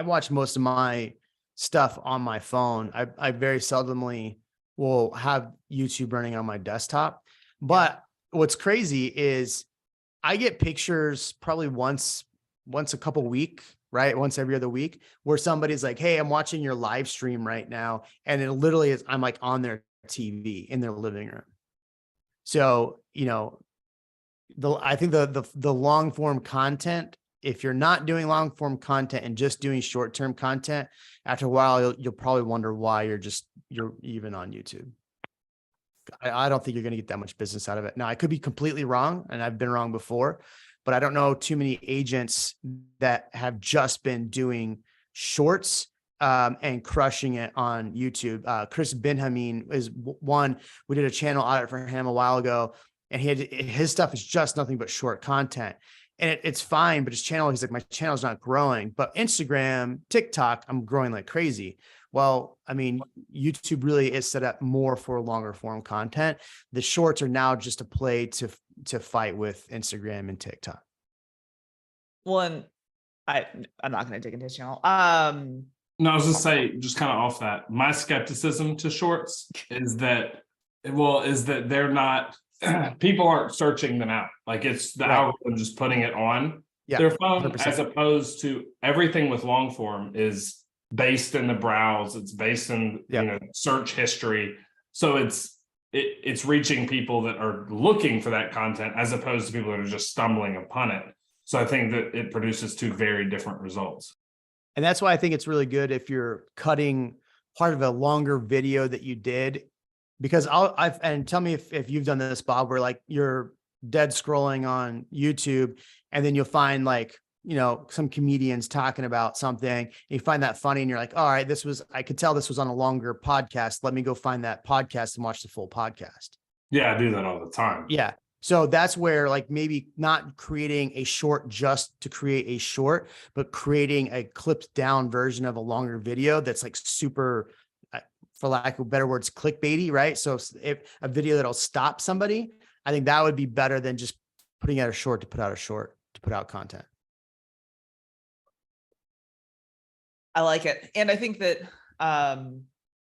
watch most of my stuff on my phone. I very seldomly will have YouTube running on my desktop. But what's crazy is I get pictures probably once a couple week, right? Once every other week, where somebody's like, hey, I'm watching your live stream right now. And it literally is, I'm like on their TV in their living room. So, I think the long form content, if you're not doing long form content and just doing short term content, after a while, you'll probably wonder why you're even on YouTube. I don't think you're going to get that much business out of it. Now, I could be completely wrong, and I've been wrong before, but I don't know too many agents that have just been doing shorts and crushing it on YouTube. Chris Benjamin is one. We did a channel audit for him a while ago, and his stuff is just nothing but short content. And it's fine, but his channel, he's like, my channel's not growing, but Instagram, TikTok, I'm growing like crazy. Well, YouTube really is set up more for longer form content. The shorts are now just a play to fight with Instagram and TikTok. Well, and I'm not going to dig into his channel. No, I was just say, just kind of off that, my skepticism to shorts is that they're not, people aren't searching them out. Like, it's the algorithm just putting it on their phone, 100%. As opposed to everything with long form is based in the browse. It's based in search history. So it's reaching people that are looking for that content, as opposed to people that are just stumbling upon it. So I think that it produces two very different results. And that's why I think it's really good if you're cutting part of a longer video that you did, because and tell me if you've done this, Bob, where like you're dead scrolling on YouTube and then you'll find like, some comedians talking about something, and you find that funny and you're like, all right, I could tell this was on a longer podcast. Let me go find that podcast and watch the full podcast. Yeah, I do that all the time. Yeah. So that's where like maybe not creating a short just to create a short, but creating a clipped down version of a longer video that's like super, for lack of better words, clickbaity, right? So if a video that'll stop somebody, I think that would be better than just putting out a short to put out a short to put out content. I like it. And I think that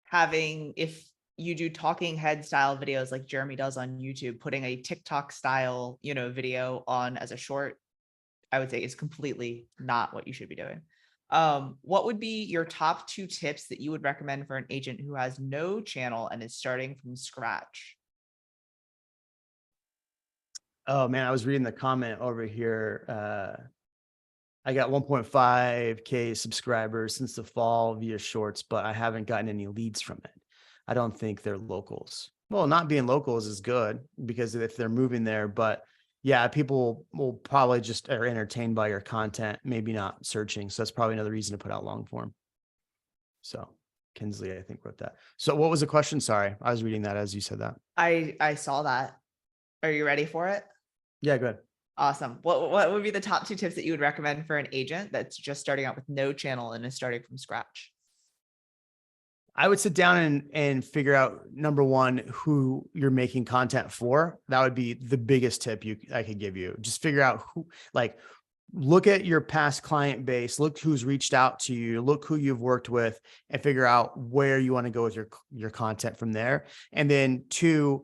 having, if you do talking head style videos like Jeremy does on YouTube, putting a TikTok style, video on as a short, I would say is completely not what you should be doing. What would be your top 2 tips that you would recommend for an agent who has no channel and is starting from scratch? Oh man, I was reading the comment over here. I got 1.5K subscribers since the fall via shorts, but I haven't gotten any leads from it. I don't think they're locals. Well, not being locals is good because if they're moving there, but yeah, people will probably just are entertained by your content, maybe not searching. So that's probably another reason to put out long form. So Kinsley, I think, wrote that. So what was the question? Sorry, I was reading that as you said that. I saw that. Are you ready for it? Yeah, good. Awesome. What would be the top 2 tips that you would recommend for an agent that's just starting out with no channel and is starting from scratch? I would sit down and figure out, number one, who you're making content for. That would be the biggest tip I could give you. Just figure out who, like, look at your past client base, look who's reached out to you, look who you've worked with, and figure out where you want to go with your content from there. And then 2,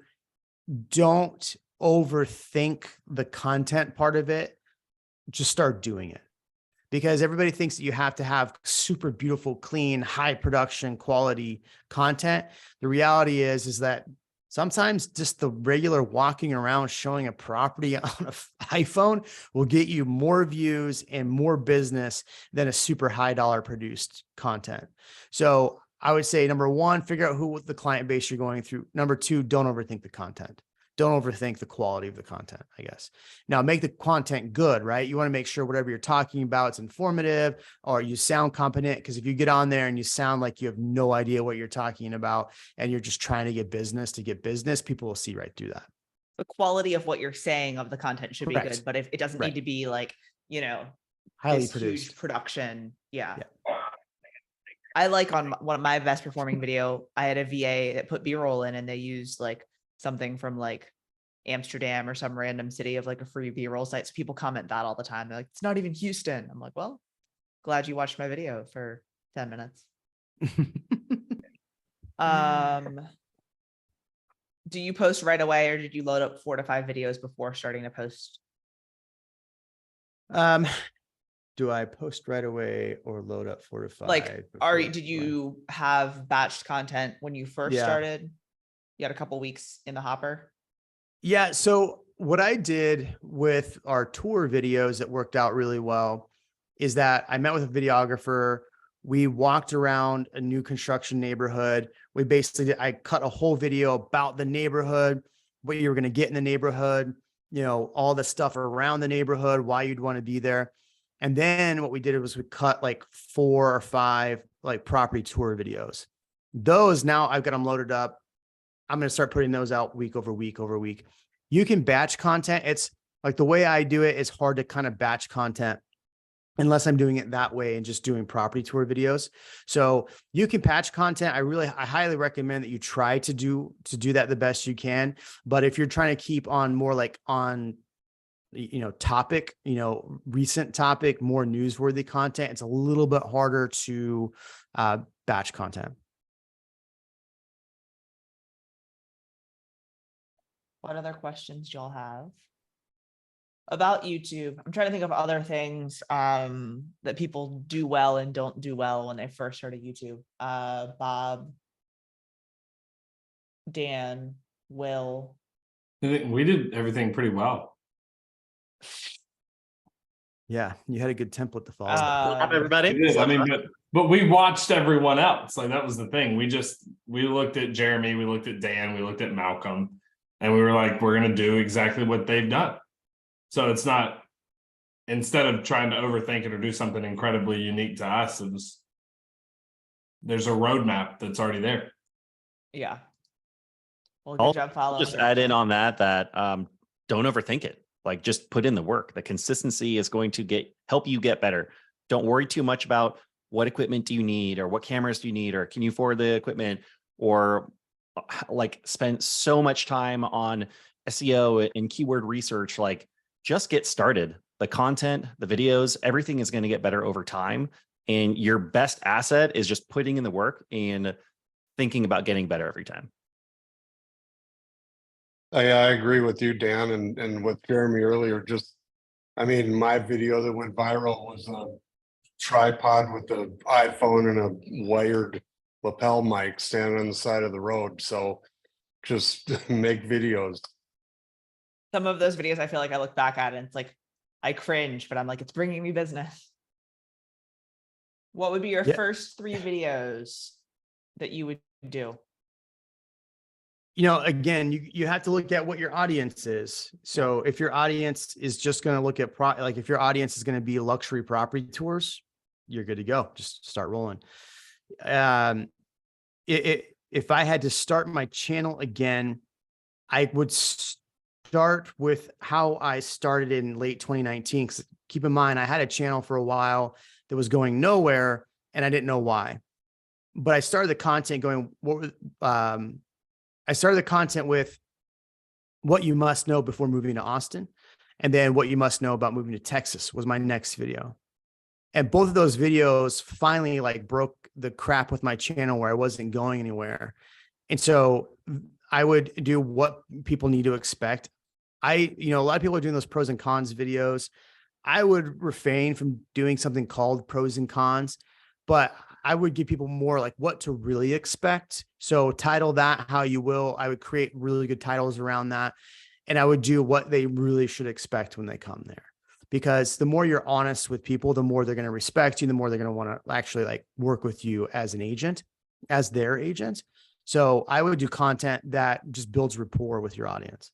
don't overthink the content part of it. Just start doing it, because everybody thinks that you have to have super beautiful, clean, high production quality content. The reality is that sometimes just the regular walking around showing a property on an iPhone will get you more views and more business than a super high dollar produced content. So I would say, number 1, figure out who the client base you're going through. Number 2, don't overthink the content. Don't overthink the quality of the content, I guess. Now, make the content good, right? You want to make sure whatever you're talking about, it's informative or you sound competent. Because if you get on there and you sound like you have no idea what you're talking about and you're just trying to get business, people will see right through that. The quality of what you're saying of the content should be Correct. good, but if it doesn't need to be like, Highly this produced huge production. Yeah. I like on one of my best performing video, I had a VA that put B-roll in and they used like something from like Amsterdam or some random city of like a free B-roll site. So people comment that all the time. They're like, it's not even Houston. I'm like, well, glad you watched my video for 10 minutes. Do you post right away or did you load up 4 to 5 videos before starting to post? Do I post right away or load up 4 to 5? Like, did you have batched content when you first started? You had a couple weeks in the hopper? Yeah. So what I did with our tour videos that worked out really well is that I met with a videographer. We walked around a new construction neighborhood. I cut a whole video about the neighborhood, what you were going to get in the neighborhood, all the stuff around the neighborhood, why you'd want to be there. And then what we did was we cut like 4 or 5 like property tour videos. Those now I've got them loaded up. I'm going to start putting those out week over week over week. You can batch content. It's like the way I do it is hard to kind of batch content unless I'm doing it that way and just doing property tour videos. So you can batch content. I highly recommend that you try to do that the best you can. But if you're trying to keep on more like on, topic, recent topic, more newsworthy content, it's a little bit harder to batch content. What other questions y'all have about YouTube? I'm trying to think of other things that people do well and don't do well when they first start YouTube. Bob, Dan, Will. I think we did everything pretty well. Yeah, you had a good template to follow. Everybody. We did. I mean, but we watched everyone else. Like that was the thing. We looked at Jeremy, we looked at Dan, we looked at Malcolm, and we were like, we're gonna do exactly what they've done. So it's not, instead of trying to overthink it or do something incredibly unique to us, there's a roadmap that's already there. Yeah. Well, good I'll job following. just add in on that don't overthink it. Like just put in the work. The consistency is going to help you get better. Don't worry too much about what equipment do you need or what cameras do you need or can you afford the equipment or like spend so much time on SEO and keyword research. Like just get started. The content, the videos, everything is going to get better over time. And your best asset is just putting in the work and thinking about getting better every time. I agree with you, Dan, and with Jeremy earlier. Just, I mean, my video that went viral was a tripod with the iPhone and a wired lapel mic standing on the side of the road. So just make videos. Some of those videos, I feel like I look back at it and it's like, I cringe, but I'm like, it's bringing me business. What would be your first 3 videos that you would do? You know, again, you have to look at what your audience is. So if your audience is just going to look at like if your audience is going to be luxury property tours, you're good to go. Just start rolling. If I had to start my channel again, I would start with how I started in late 2019. Because keep in mind, I had a channel for a while that was going nowhere and I didn't know why. But I started the content going, I started the content with what you must know before moving to Austin. And then what you must know about moving to Texas was my next video. And both of those videos finally like broke the crap with my channel where I wasn't going anywhere. And so I would do what people need to expect. A lot of people are doing those pros and cons videos. I would refrain from doing something called pros and cons, but I would give people more like what to really expect. So title that how you will. I would create really good titles around that. And I would do what they really should expect when they come there. Because the more you're honest with people, the more they're going to respect you, the more they're going to want to actually like work with you as an agent, as their agent. So I would do content that just builds rapport with your audience.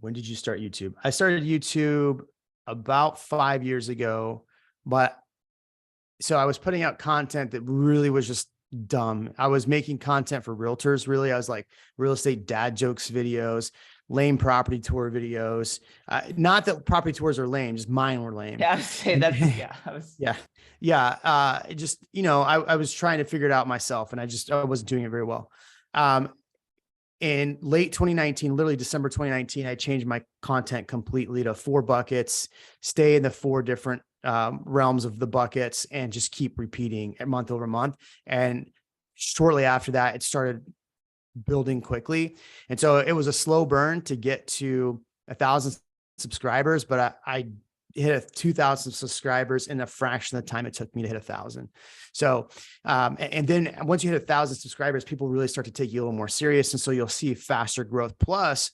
When did you start YouTube? I started YouTube about 5 years ago, but so I was putting out content that really was just dumb. I was making content for realtors. Really, I was like real estate dad jokes videos, lame property tour videos. Not that property tours are lame, just mine were lame. Yeah, I was saying that's just, I was trying to figure it out myself and I wasn't doing it very well. In late 2019, literally December 2019, I changed my content completely to 4 buckets, stay in the 4 different realms of the buckets and just keep repeating month over month. And shortly after that, it started building quickly. And so it was a slow burn to get to 1,000 subscribers, but I hit 2,000 subscribers in a fraction of the time it took me to hit 1,000. So, and then once you hit 1,000 subscribers, people really start to take you a little more serious. And so you'll see faster growth. Plus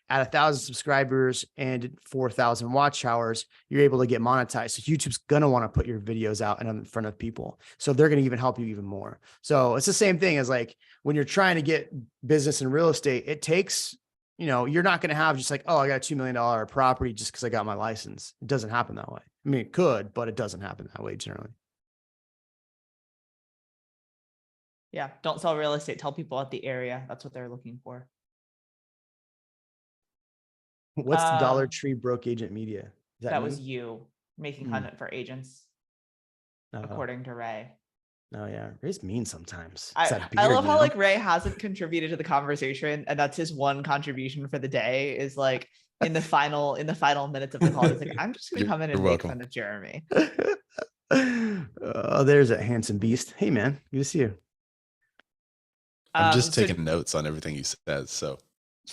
at 1,000 subscribers and 4,000 watch hours, you're able to get monetized. So YouTube's going to want to put your videos out and in front of people. So they're going to even help you even more. So it's the same thing as like when you're trying to get business in real estate, it takes, you're not going to have just like, oh, I got a $2 million property just because I got my license. It doesn't happen that way. I mean, it could, but it doesn't happen that way generally. Yeah. Don't sell real estate. Tell people at the area. That's what they're looking for. What's the Dollar Tree broke agent media? That was you making content for agents, Oh. according to Ray. Oh yeah, Ray's mean sometimes. I love how like Ray hasn't contributed to the conversation, and that's his one contribution for the day. Is like in the final minutes of the call, he's like, "I'm just gonna come in and make fun of Jeremy." Oh, there's a handsome beast. Hey man, good to see you. I'm just taking notes on everything you said. So,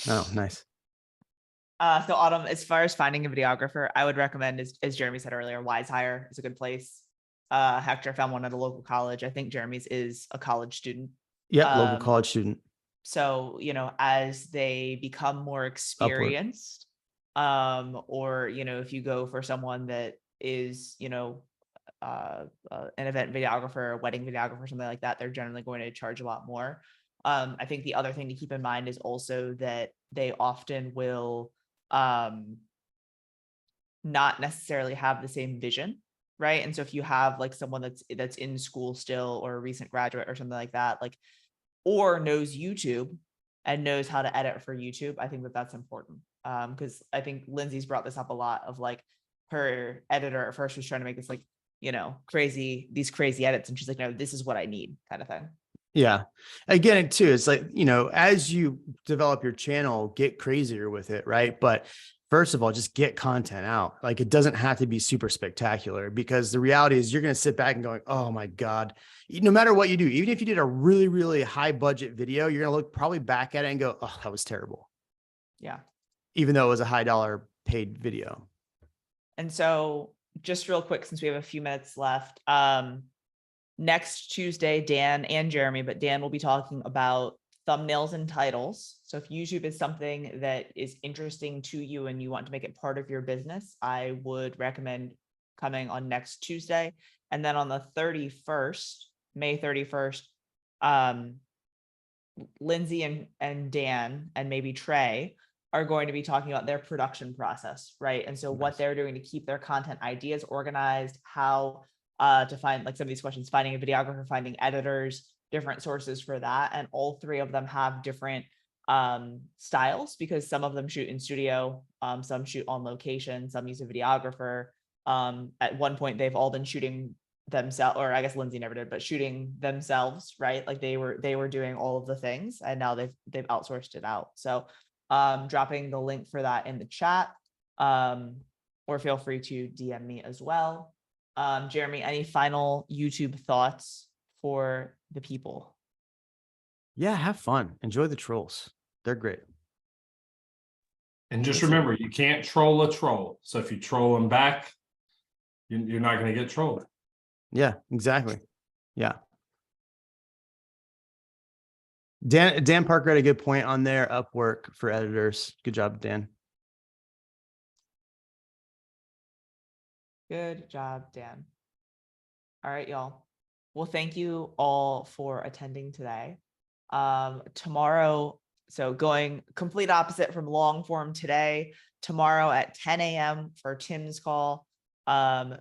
oh, nice. So Autumn, as far as finding a videographer, I would recommend, as Jeremy said earlier, Wise Hire is a good place. Hector found one at a local college. I think Jeremy's is a college student. Yeah, local college student. So, as they become more experienced, or, if you go for someone that is, an event videographer, a wedding videographer, something like that, they're generally going to charge a lot more. I think the other thing to keep in mind is also that they often will not necessarily have the same vision, right? And so if you have like someone that's in school still, or a recent graduate or something like that, like, or knows YouTube and knows how to edit for YouTube, I think that that's important. Because I think Lindsay's brought this up a lot, of like, her editor at first was trying to make this like, these crazy edits, and she's like, no, this is what I need, kind of thing. Yeah. Again, too, it's like, as you develop your channel, get crazier with it, right? But first of all, just get content out. Like, it doesn't have to be super spectacular, because the reality is you're going to sit back and going, oh my God, no matter what you do, even if you did a really, really high budget video, you're going to look probably back at it and go, oh, that was terrible. Yeah. Even though it was a high dollar paid video. And so just real quick, since we have a few minutes left, next Tuesday, Dan and Jeremy, but Dan will be talking about thumbnails and titles. So if YouTube is something that is interesting to you and you want to make it part of your business, I would recommend coming on next Tuesday. And then on the 31st, May 31st, Lindsay and Dan and maybe Trey are going to be talking about their production process, right? And so what they're doing to keep their content ideas organized, how to find, like, some of these questions, finding a videographer, finding editors, different sources for that. And all three of them have different styles, because some of them shoot in studio, some shoot on location, some use a videographer. At one point, they've all been shooting themselves, or I guess Lindsay never did, but shooting themselves, right? Like they were doing all of the things, and now they've outsourced it out. So dropping the link for that in the chat, or feel free to DM me as well. Jeremy, any final YouTube thoughts for the people? Yeah, have fun. Enjoy the trolls. They're great. And just remember, you can't troll a troll. So if you troll them back, you're not going to get trolled. Yeah, exactly. Yeah. Dan Parker had a good point on there. Upwork for editors. Good job, Dan. Good job, Dan. All right, y'all. Well, thank you all for attending today. Tomorrow, so going complete opposite from long form today, tomorrow at 10 a.m. for Tim's call, Tyler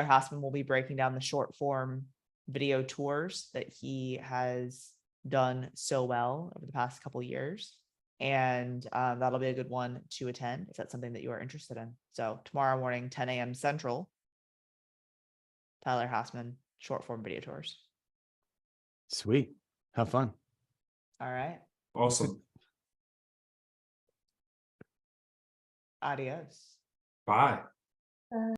Hassman will be breaking down the short form video tours that he has done so well over the past couple of years. And that'll be a good one to attend if that's something that you are interested in. So tomorrow morning, 10 a.m. Central, Tyler Hassman, short form video tours. Sweet. Have fun. All right. Awesome. Adios. Bye.